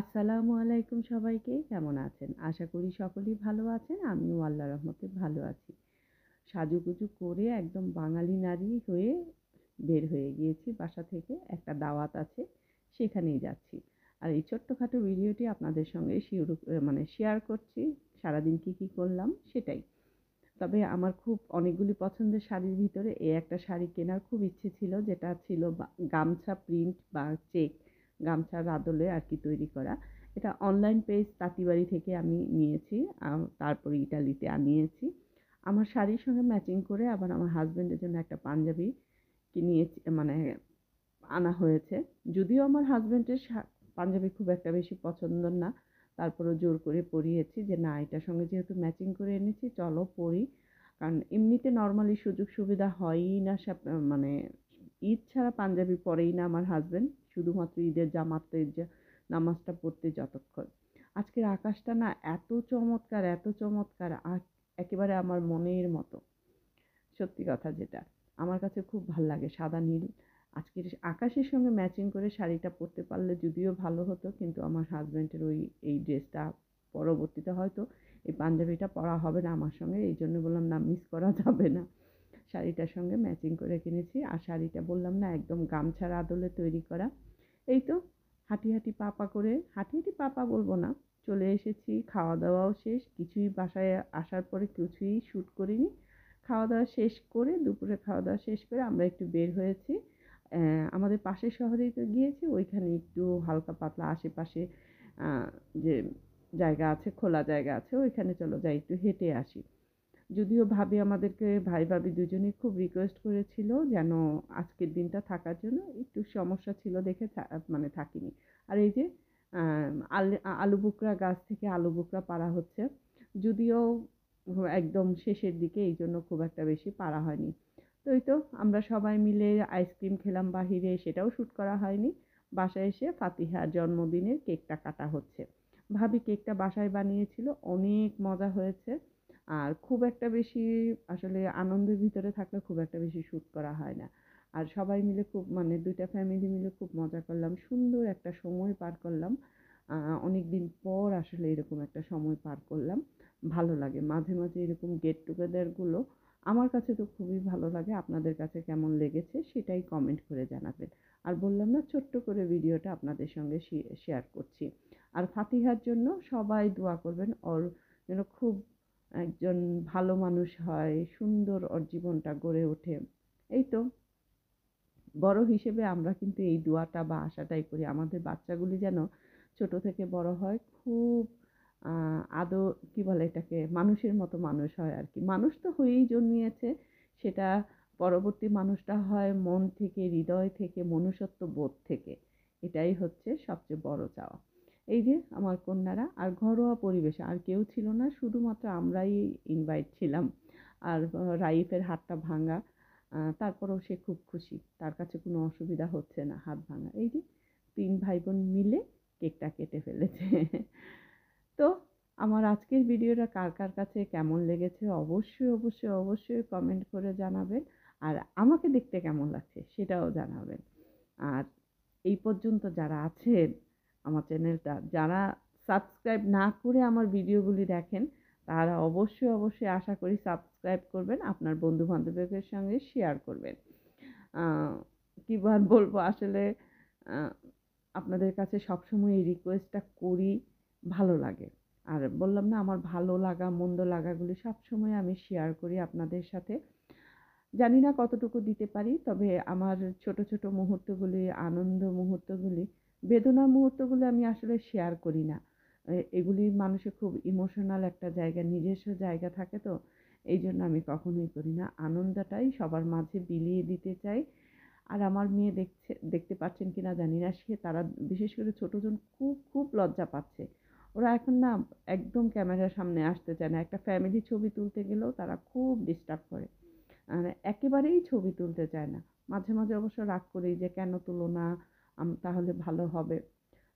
আসসালামু আলাইকুম সবাইকে। কেমন আছেন? আশা করি সকলেই ভালো আছেন। আমিও আল্লাহর রহমতে ভালো আছি। সাজুগুজু করে একদম বাঙালি নারী হয়ে বের হয়ে গিয়েছি বাসা থেকে। একটা দাওয়াত আছে, সেখানেই যাচ্ছি। আর এই ছোট্টখাটো ভিডিওটি আপনাদের সঙ্গে শেয়ার করছি। সারাদিন কি করলাম সেটাই। তবে আমার খুব অনেকগুলি পছন্দের শাড়ির ভিতরে এই একটা শাড়ি কেনার খুব ইচ্ছে ছিল, যেটা ছিল গামছা প্রিন্ট বা চেক গামছার আদলে আর কি তৈরি করা। এটা অনলাইন পেজ তাঁতিবাড়ি থেকে আমি নিয়েছি, তারপরে ইটালিতে আনিয়েছি। আমার শাড়ির সঙ্গে ম্যাচিং করে আবার আমার হাজব্যান্ডের জন্য একটা পাঞ্জাবি কিনিয়েছি, আনা হয়েছে। যদিও আমার হাজব্যান্ডের পাঞ্জাবি খুব একটা বেশি পছন্দ না, তারপরেও জোর করে পরিয়েছি যে না, এটার সঙ্গে যেহেতু ম্যাচিং করে এনেছি চলো পরি। কারণ এমনিতে নর্মালি সুযোগ সুবিধা হয়ই না, মানে ঈদ ছাড়া পাঞ্জাবি পরেই না আমার হাজব্যান্ড, শুধুমাত্র ঈদের জামাতের যে নামাজটা পড়তে যতক্ষণ। আজকের আকাশটা না এত চমৎকার, এত চমৎকার, একেবারে আমার মনের মতো। সত্যি কথা যেটা, আমার কাছে খুব ভাল লাগে সাদা নীল। আজকের আকাশের সঙ্গে ম্যাচিং করে শাড়িটা পরতে পারলে যদিও ভালো হতো, কিন্তু আমার হাজব্যান্ডের এই ড্রেসটা পরবর্তীতে হয়তো এই পাঞ্জাবিটা পরা হবে না আমার সঙ্গে, এই জন্য বললাম না, মিস করা যাবে না। শাড়িটার সঙ্গে ম্যাচিং করে কিনেছি। আর শাড়িটা বললাম না, একদম গামছার আদলে তৈরি করা। এই তো হাঁটি হাঁটি পাপা বলবো না, চলে এসেছি। খাওয়া দাওয়াও শেষ, কিছুই বাসায় আসার পরে কিছুই শ্যুট করিনি। খাওয়া দাওয়া শেষ করে, দুপুরে খাওয়া দাওয়া শেষ করে আমরা একটু বের হয়েছি। আমাদের পাশের শহরেই তো গিয়েছি, ওইখানে একটু হালকা পাতলা আশেপাশে যে জায়গা আছে, খোলা জায়গা আছে, ওইখানে চলো যাই একটু হেঁটে আসি। যদিও ভাই ভাবি দুজনেই খুব রিকোয়েস্ট করেছিল যেন আজকের দিনটা থাকার জন্য, একটু সমস্যা ছিল দেখে থাকিনি। আর এই যে আলু বোখরা গাছ থেকে আলু বোখরা পাড়া হচ্ছে, যদিও একদম শেষের দিকে, এই জন্য খুব একটা বেশি পাড়া হয়নি। তো এই তো আমরা সবাই মিলে আইসক্রিম খেলাম বাহিরে, সেটাও শ্যুট করা হয়নি। বাসায় এসে ফাতিহার জন্মদিনের কেকটা কাটা হচ্ছে। ভাবি কেকটা বাসায় বানিয়েছিল, অনেক মজা হয়েছে। আর খুব একটা বেশি আসলে আনন্দের ভিতরে থাকলে খুব একটা বেশি শ্যুট করা হয় না। আর সবাই মিলে খুব, দুইটা ফ্যামিলি মিলে খুব মজা করলাম, সুন্দর একটা সময় পার করলাম। অনেকদিন পর আসলে এরকম একটা সময় পার করলাম। ভালো লাগে মাঝে মাঝে এরকম গেট টুগেদারগুলো, আমার কাছে তো খুবই ভালো লাগে। আপনাদের কাছে কেমন লেগেছে সেটাই কমেন্ট করে জানাবেন। আর বললাম না, ছোট্ট করে ভিডিওটা আপনাদের সঙ্গে শেয়ার করছি। আর ফাতিহার জন্য সবাই দোয়া করবেন, ওর যেন খুব একজন ভালো মানুষ হয়, সুন্দর ওর জীবনটা গড়ে ওঠে। এই তো, বড় হিসেবে আমরা কিন্তু এই দোয়াটা বা আশাটাই করি, আমাদের বাচ্চাগুলি যেন ছোট থেকে বড় হয়, খুব আদো কি বলে এটাকে, মানুষের মতো মানুষ হয় আর কি। মানুষ তো হয়েই জন্মিয়েছে, সেটা পরবর্তী মানুষটা হয় মন থেকে, হৃদয় থেকে, মনুষ্যত্ব বোধ থেকে। এটাই হচ্ছে সবচেয়ে বড় চাওয়া। এই যে আমার কন্যারা, আর ঘরোয়া পরিবেশে আর কেউ ছিল না, শুধুমাত্র আমরাই ইনভাইট ছিলাম। আর রাইফের হাতটা ভাঙা, তারপরেও সে খুব খুশি, তার কাছে কোনো অসুবিধা হচ্ছে না হাত ভাঙা। এই যে 3 ভাই বোন মিলে কেকটা কেটে ফেলেছে। তো আমার আজকের ভিডিওটা কার কার কাছে কেমন লেগেছে অবশ্যই অবশ্যই অবশ্যই কমেন্ট করে জানাবেন। আর আমাকে দেখতে কেমন লাগছে সেটাও জানাবেন। আর এই পর্যন্ত যারা আছেন আমার চ্যানেলটা, যারা সাবস্ক্রাইব না করে আমার ভিডিওগুলি দেখেন, তারা অবশ্যই অবশ্যই আশা করি সাবস্ক্রাইব করবেন, আপনার বন্ধু বান্ধবদের সঙ্গে শেয়ার করবেন। কি বলবো আসলে, আপনাদের কাছে সবসময় এই রিকোয়েস্টটা করি, ভালো লাগে। আর বললাম না, আমার ভালো লাগা মন্দ লাগাগুলি সবসময় আমি শেয়ার করি আপনাদের সাথে। জানি না কতটুকু দিতে পারি, তবে আমার ছোট ছোট মুহূর্তগুলি, আনন্দ মুহূর্তগুলি, বেদনার মুহূর্তগুলো আমি আসলে শেয়ার করি না। এগুলি মানুষের খুব ইমোশনাল একটা জায়গা, নিজস্ব জায়গা থাকে, তো এই জন্য আমি কখনোই করি না। আনন্দটাই সবার মাঝে বিলিয়ে দিতে চাই। আর আমার মেয়ে দেখতে পাচ্ছেন কিনা জানি না, তারা বিশেষ করে ছোটজন খুব খুব লজ্জা পাচ্ছে। ওরা এখন না একদম ক্যামেরার সামনে আসতে চায় না। একটা ফ্যামিলি ছবি তুলতে গেলেও তারা খুব ডিস্টার্ব করে, একেবারেই ছবি তুলতে চায় না। মাঝে মাঝে অবশ্য রাগ করি যে কেন তুলো না, তাহলে ভালো হবে।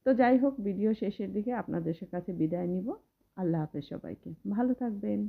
তো যাই হোক, ভিডিও শেষের দিকে আপনাদের কাছে বিদায় নিব। আল্লাহ হাফেজ সবাইকে, ভালো থাকবেন।